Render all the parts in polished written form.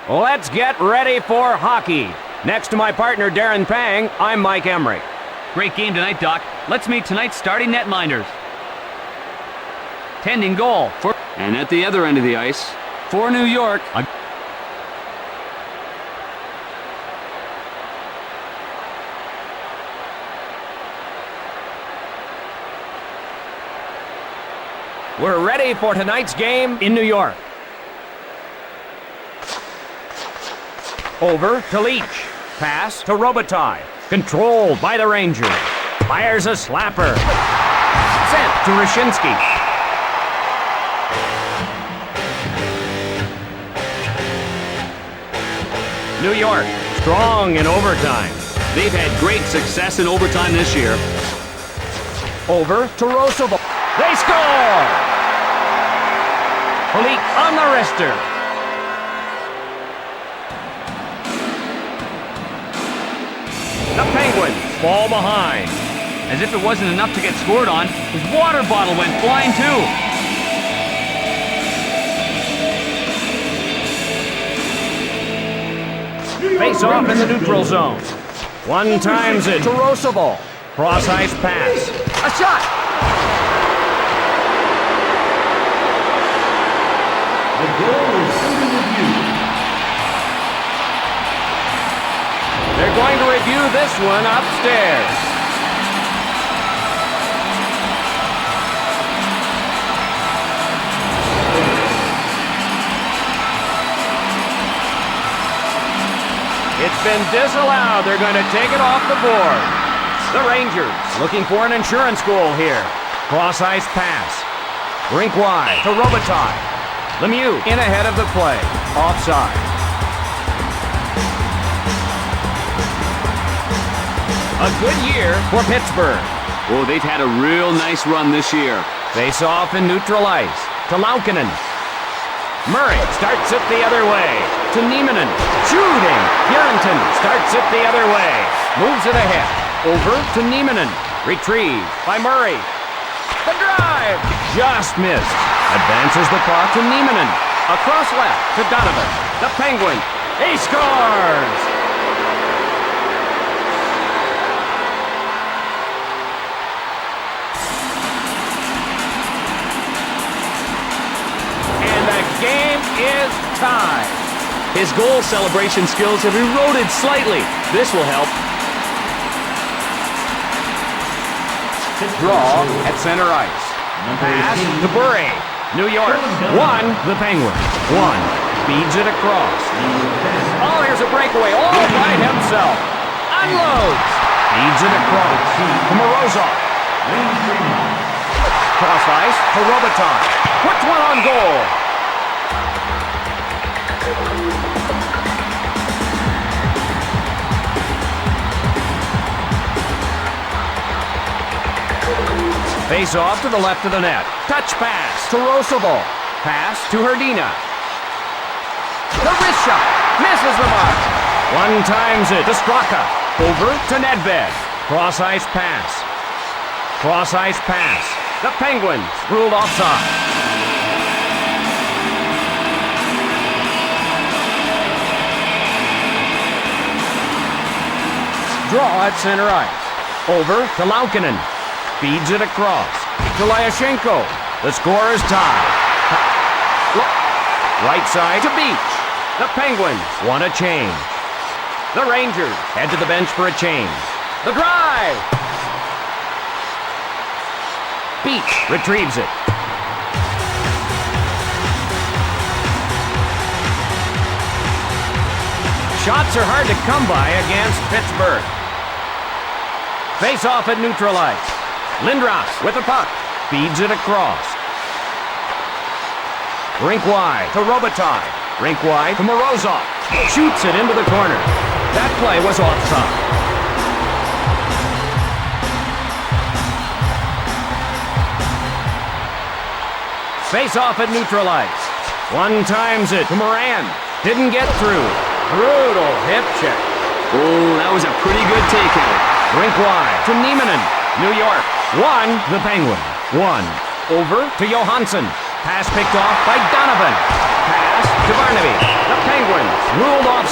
Let's get ready for hockey. Next to my partner Darren Pang, I'm Mike Emrick. Great game tonight, Doc. Let's meet tonight's starting netminders. Tending goal for... And at the other end of the ice, for New York. We're ready for tonight's game in New York. Over to Leach. Pass to Robitaille. Controlled by the Rangers. Fires a slapper. Sent to Rashinsky. New York, strong in overtime. they've had great success in overtime this year. Over to Roosevelt. They score! Polique on the wrister. The Penguins fall behind. As if it wasn't enough to get scored on, his water bottle went flying too. Face off in the neutral zone. One times it to Roosevelt. Cross ice pass. A shot! The goal is under review. They're going to review this one upstairs. It's been disallowed. They're going to take it off the board. The Rangers looking for an insurance goal here. Cross ice pass. Rink wide to Robitaille. Lemieux in ahead of the play. Offside. A good year for Pittsburgh. Oh, they've had a real nice run this year. Face off in neutral ice to Laukkanen. Murray starts it the other way to Nieminen. Shooting. Purinton starts it the other way. Moves it ahead. Over to Nieminen. Retrieved by Murray. The drive. Just missed. Advances the puck to Nieminen. Across left to Donovan. The Penguin. He scores! Game is tied. His goal celebration skills have eroded slightly. This will help. Draw at center ice. Pass to Bure. New York. One. The Penguin. One. Feeds it across. Oh, here's a breakaway. All by himself. Unloads. Feeds it across. To Morozov. Cross ice to Robitaille. Puts one on goal. Face off to the left of the net. Touch pass to Roosevelt. Pass to Hrdina. The wrist shot. Misses the mark. One times it to Straka. Over to Nedved. Cross ice pass. Cross ice pass. The Penguins ruled offside. Draw at center ice. Over to Laukkanen. Feeds it across to Lyashenko. The score is tied. Right side to Beach. The Penguins want a change. The Rangers head to the bench for a change. The drive. Beach retrieves it. Shots are hard to come by against Pittsburgh. Face off at neutral ice. Lindros with the puck. Feeds it across. Rink wide to Robitaille. Rink wide to Morozov. Shoots it into the corner. That play was offside. Face off at neutral ice. One times it to Moran. Didn't get through. Brutal hip check. Oh, that was a pretty good takeout. Rink wide to Nieminen. New York. One. The Penguin. One. Over to Johansson. Pass picked off by Donovan. Pass to Barnaby. The Penguins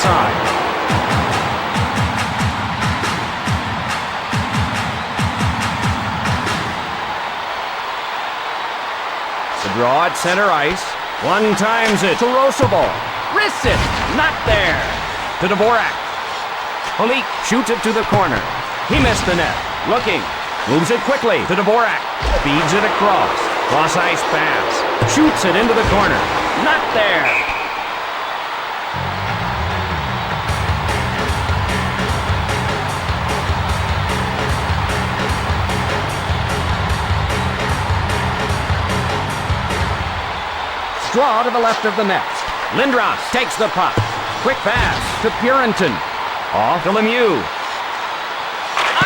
side. The draw at center ice. One times it to Roosevelt. Wrists it. Not there. To Dvorak. Holik shoots it to the corner. He missed the net. Looking. Moves it quickly to Dvorak. Feeds it across. Cross ice pass. Shoots it into the corner. Not there. Draw to the left of the net. Lindros takes the puck. Quick pass to Purinton. Off to Lemieux.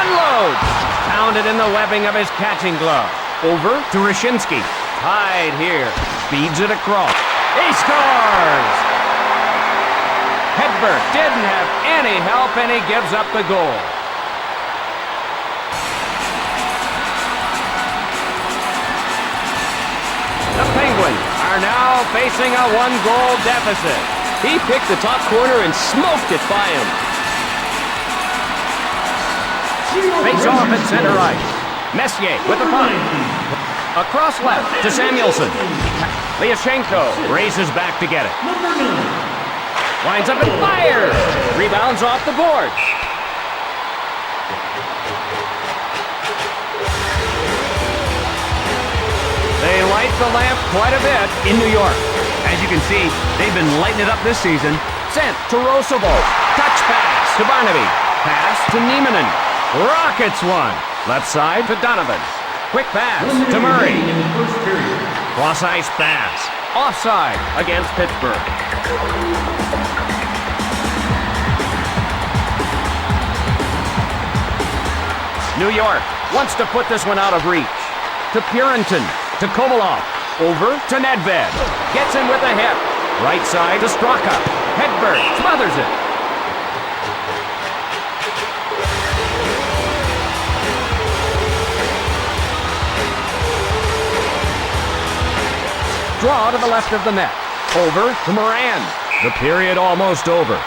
Unloads. Found it in the webbing of his catching glove. Over to Rashinsky. Tied here. Feeds it across. He scores! Hedberg didn't have any help and he gives up the goal. The Penguins are now facing a one-goal deficit. He picked the top corner and smoked it by him. Face off at center ice. Messier with the puck. Across left to Samuelson. Lyashenko races back to get it. Winds up and fires. Rebounds off the boards. They light the lamp quite a bit in New York. As you can see, they've been lighting it up this season. Sent to Roosevelt. Touch pass to Barnaby. Pass to Nieminen. Rockets one. Left side to Donovan. Quick pass to Murray. Cross ice pass. Offside against Pittsburgh. New York wants to put this one out of reach. To Purinton. To Kovalov. Over to Nedved. Gets in with a hit. Right side to Straka. Hedberg smothers it. Draw to the left of the net. Over to Moran. The period almost over.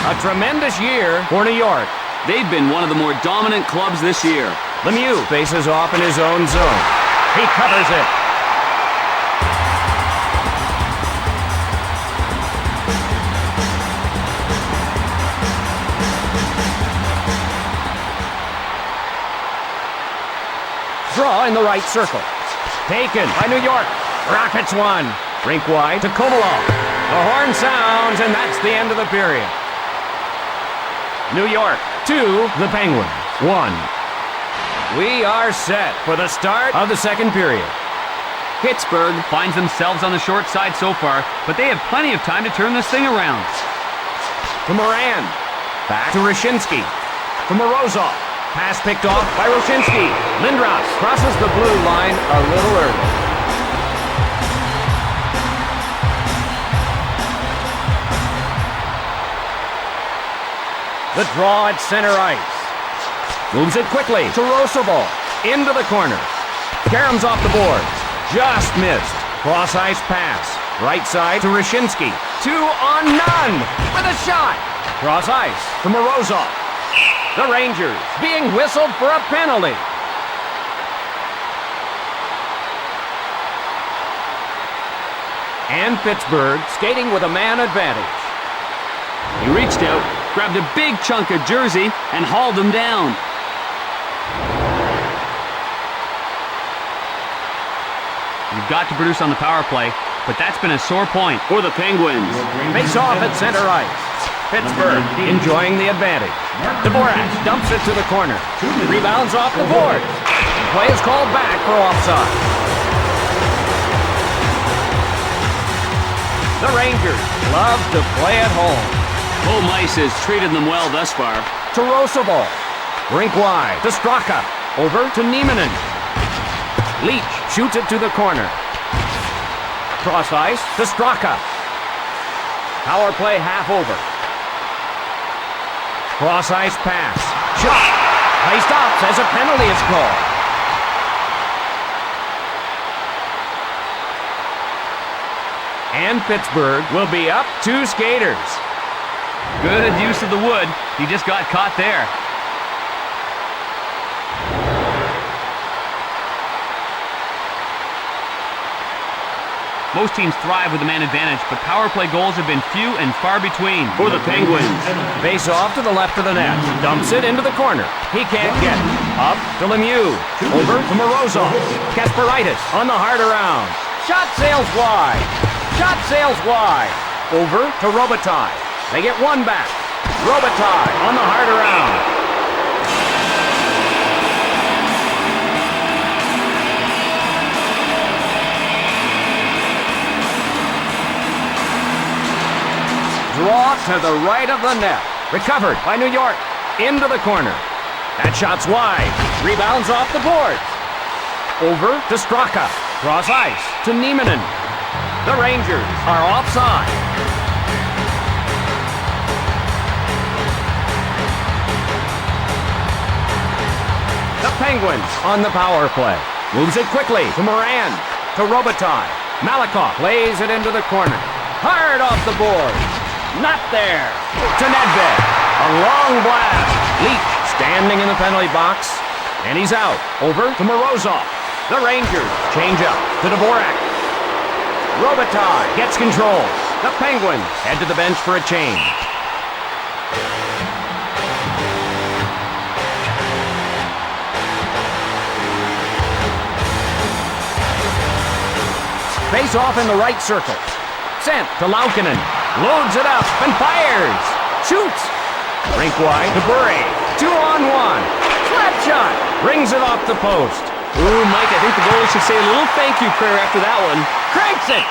A tremendous year for New York. They've been one of the more dominant clubs this year. Lemieux faces off in his own zone. He covers it. Draw in the right circle. Taken by New York. Rockets one. Rink wide to Kovalov. The horn sounds, and that's the end of the period. New York 2, the Penguins 1. We are set for the start of the second period. Pittsburgh finds themselves on the short side so far, but they have plenty of time to turn this thing around. To Moran. Back to Rashinsky. To Morozov. Pass picked off by Rashinsky. Lindros crosses the blue line a little early. The draw at center ice. Moves it quickly to Roosevelt. Into the corner. Karam's off the boards. Just missed. Cross ice pass. Right side to Rashinsky. 2 on none. With a shot. Cross ice to Morozov. The Rangers being whistled for a penalty. And Pittsburgh skating with a man advantage. He reached out, grabbed a big chunk of jersey, and hauled him down. You've got to produce on the power play, but that's been a sore point For the Penguins. Face off at center ice. Pittsburgh enjoying the advantage. Dvorak dumps it to the corner. Rebounds off the board. Play is called back for offside. The Rangers love to play at home. Home ice has treated them well thus far. To Roosevelt. Rink wide to Straka. Over to Nieminen. Leach shoots it to the corner. Cross ice to Straka. Power play half over. Cross ice pass. Shot. He stops as a penalty is called. And Pittsburgh will be up 2 skaters. Good use of the wood. He just got caught there. Most teams thrive with a man advantage, but power play goals have been few and far between. For the Penguins, face off to the left of the net. Dumps it into the corner. He can't get it. Up to Lemieux. Over to Morozov. Kasparaitis on the hard around. Shot sails wide. Shot sails wide. Over to Robitaille. They get one back. Robitaille on the hard around. Draw to the right of the net. Recovered by New York. Into the corner. That shot's wide. Rebounds off the boards. Over to Straka. Cross ice to Nieminen. The Rangers are offside. The Penguins on the power play. Moves it quickly to Moran. To Robitaille. Malakoff plays it into the corner. Hard off the boards. Not there. To Nedved. A long blast. Leach standing in the penalty box. And he's out. Over to Morozov. The Rangers change up to Dvorak. Robitaille gets control. The Penguins head to the bench for a change. Face off in the right circle. Sent to Laukkanen. Loads it up and fires. Shoots. Rink wide to Bure. 2-on-1. Flat shot. Brings it off the post. Ooh, Mike, I think the goalie should say a little thank you prayer after that one. Cranks it.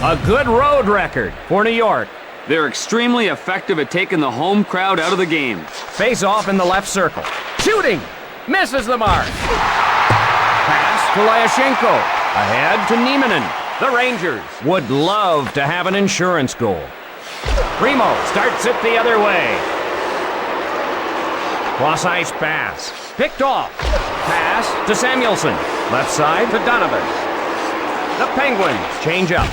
A good road record for New York. They're extremely effective at taking the home crowd out of the game. Face off in the left circle. Shooting. Misses the mark. Pass to Lyashenko. Ahead to Nieminen. The Rangers would love to have an insurance goal. Primo starts it the other way. Cross-ice pass. Picked off. Pass to Samuelson. Left side to Donovan. The Penguins change up.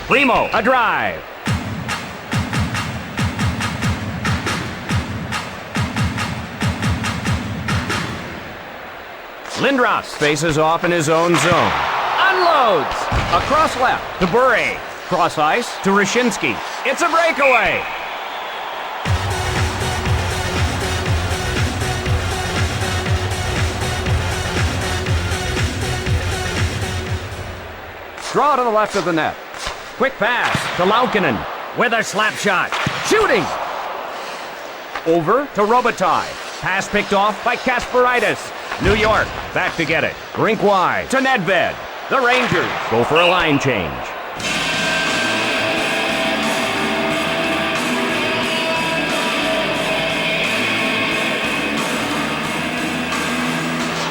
Primo, a drive. Lindros faces off in his own zone. Unloads. Across left to Bure. Cross ice to Rashinsky. It's a breakaway. Draw to the left of the net. Quick pass to Laukkanen with a slap shot. Shooting. Over to Robitaille. Pass picked off by Kasparaitis. New York back to get it. Rink wide to Nedved. The Rangers go for a line change.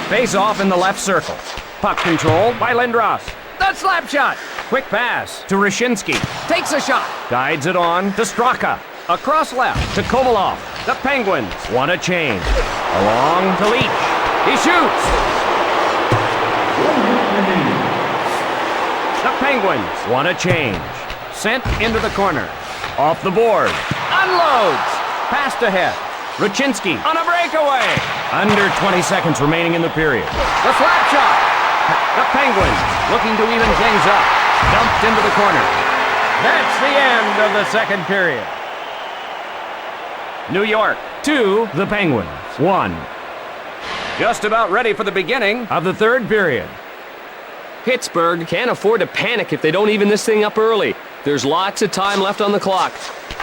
Face off in the left circle. Puck controlled by Lindros. The slap shot. Quick pass to Rashinsky. Takes a shot. Guides it on to Straka. Across left to Kovalov. The Penguins want a change. Along to Leach. He shoots. The Penguins want a change. Sent into the corner. Off the board. Unloads. Passed ahead. Rachinsky on a breakaway. Under 20 seconds remaining in the period. The slap shot. The Penguins looking to even things up. Dumped into the corner. That's the end of the second period. New York 2, the Penguins 1. Just about ready for the beginning of the third period. Pittsburgh can't afford to panic if they don't even this thing up early. There's lots of time left on the clock.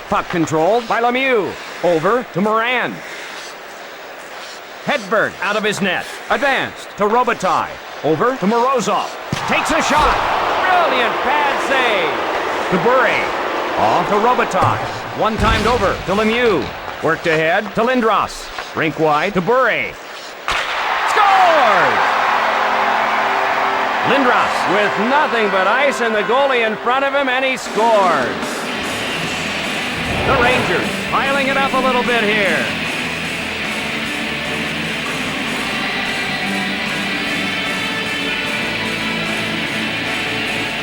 Puck controlled by Lemieux. Over to Moran. Hedberg out of his net. Advanced to Robitaille. Over to Morozov. Takes a shot. Brilliant pad save. To Bure. Off to Robitaille. One-timed over to Lemieux. Worked ahead to Lindros. Rink wide to Bure. Scores! Lindros with nothing but ice and the goalie in front of him, and he scores. The Rangers piling it up a little bit here.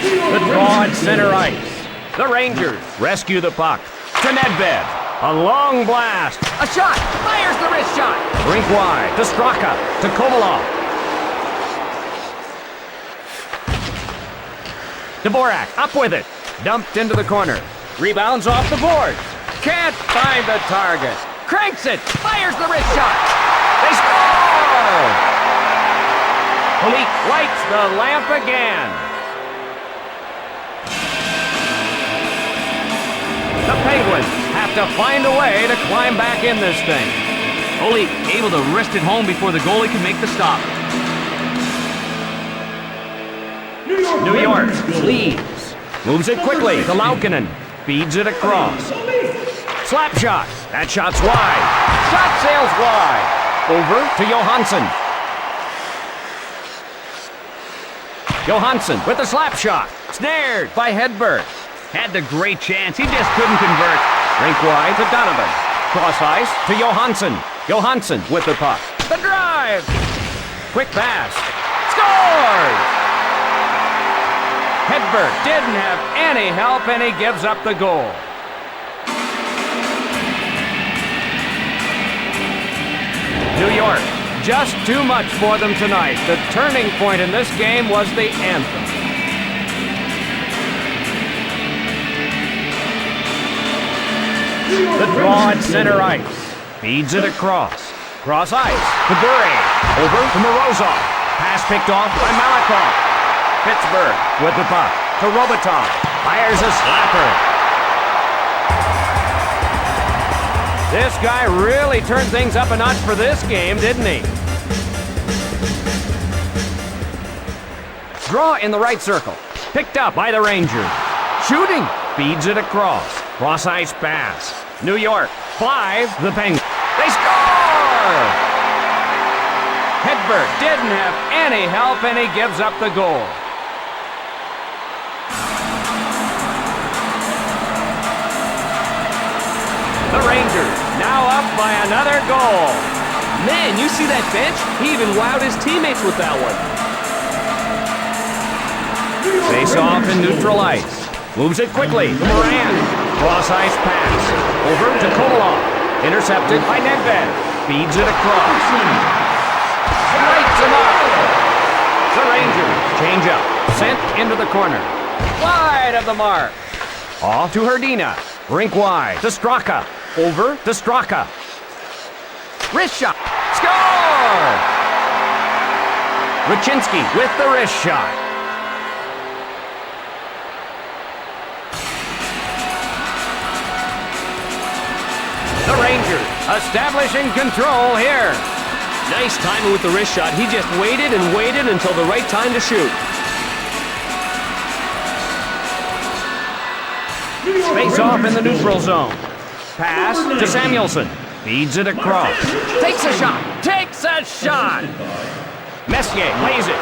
The draw at center ice. The Rangers rescue the puck. To Nedved. A long blast. A shot. Fires the wrist shot. Rink wide. To Straka. To Kovalov. Dvorak up with it. Dumped into the corner. Rebounds off the boards. Can't find the target. Cranks it. Fires the wrist shot. They score! Polique lights the lamp again. The Penguins have to find a way to climb back in this thing. Polique able to wrist it home before the goalie can make the stop. New York leads. Moves it quickly to Laukkanen. Feeds it across. Slap shot. That shot's wide. Shot sails wide. Over to Johansson. Johansson with the slap shot. Snared by Hedberg. Had the great chance. He just couldn't convert. Rink wide to Donovan. Cross ice to Johansson. Johansson with the puck. The drive. Quick pass. Scores! Hedberg didn't have any help, and he gives up the goal. New York, just too much for them tonight. The turning point in this game was the anthem. The draw at center ice. Feeds it across. Cross ice. To Burry. Over to Morozov. Pass picked off by Malakoff. Pittsburgh with the puck. To Robitaille. Fires a slapper. This guy really turned things up a notch for this game, didn't he? Draw in the right circle. Picked up by the Rangers. Shooting. Feeds it across. Cross ice pass. New York. 5. The Penguins. They score! Hedberg didn't have any help, and he gives up the goal. The Rangers now up by another goal. Man, you see that bench? He even wowed his teammates with that one. Face off in neutral ice. Moves it quickly. Moran. Cross ice pass. Over to Kovalov. Intercepted by Nedved. Feeds it across. Lights him up. The Rangers change up. Sent into the corner. Wide of the mark. Off to Hrdina. Rink wide. To Straka. Over to Straka. Wrist shot. Score! Raczynski with the wrist shot. The Rangers establishing control here. Nice timing with the wrist shot. He just waited and waited until the right time to shoot. Face off in the neutral zone. Pass to Samuelsson. Feeds it across. Takes a shot. Takes a shot. Messier plays it.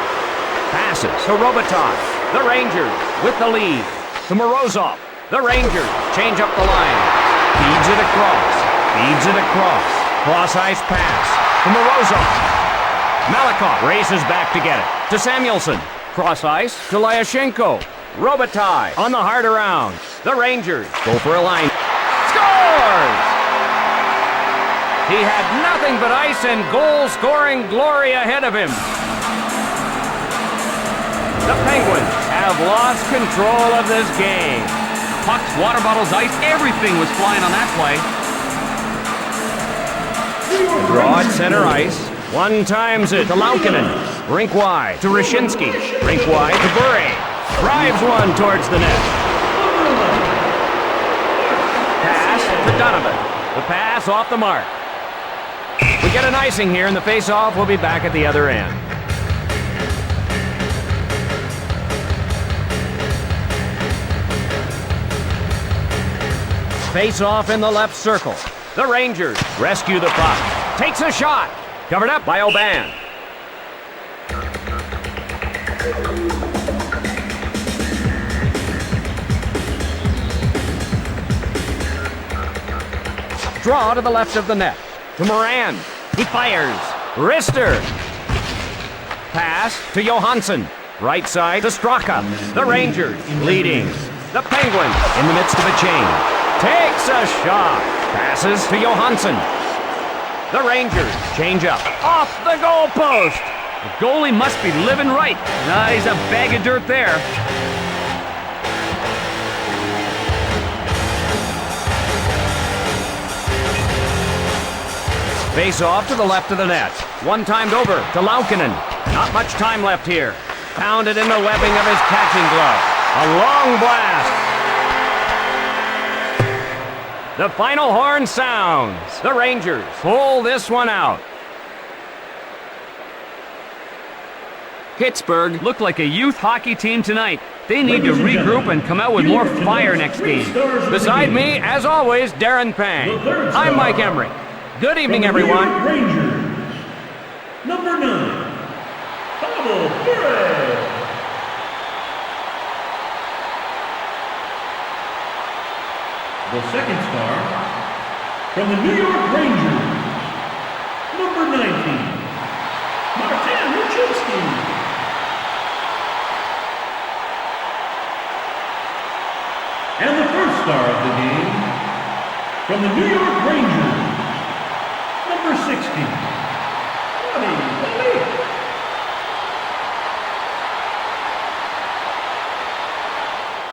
Passes to Robitaille. The Rangers with the lead. To Morozov. The Rangers change up the line. Feeds it across. Feeds it across. Cross ice pass. To Morozov. Malakoff races back to get it. To Samuelsson. Cross ice to Lyashenko. Robitaille on the hard around. The Rangers go for a line. Scores! He had nothing but ice and goal-scoring glory ahead of him. The Penguins have lost control of this game. Pucks, water bottles, ice, everything was flying on that play. Draw at center ice. One times it to Laukkanen. Rink wide to Raczynski. Rink wide to Burry. Drives one towards the net. Pass to Donovan. The pass off the mark. We get an icing here, and the face-off will be back at the other end. Face-off in the left circle. The Rangers rescue the puck. Takes a shot. Covered up by Aubin. Draw to the left of the net. To Moran. He fires. Wrister. Pass to Johansson. Right side to Straka. The Rangers leading. The Penguins in the midst of a change. Takes a shot. Passes to Johansson. The Rangers change up. Off the goalpost. The goalie must be living right. He's a bag of dirt there. Face off to the left of the net. One timed over to Laukkanen. Not much time left here. Pounded in the webbing of his catching glove. A long blast. The final horn sounds. The Rangers pull this one out. Pittsburgh Look like a youth hockey team tonight. They need to regroup and come out with more fire next game. Beside me, as always, Darren Pang. I'm Mike Emery. Good evening, everyone. Rangers. Number 9, Pavel Bure. The second star from the New York Rangers, number 19, Martin Ruchinski. And the first star of the game from the New York Rangers, number 60,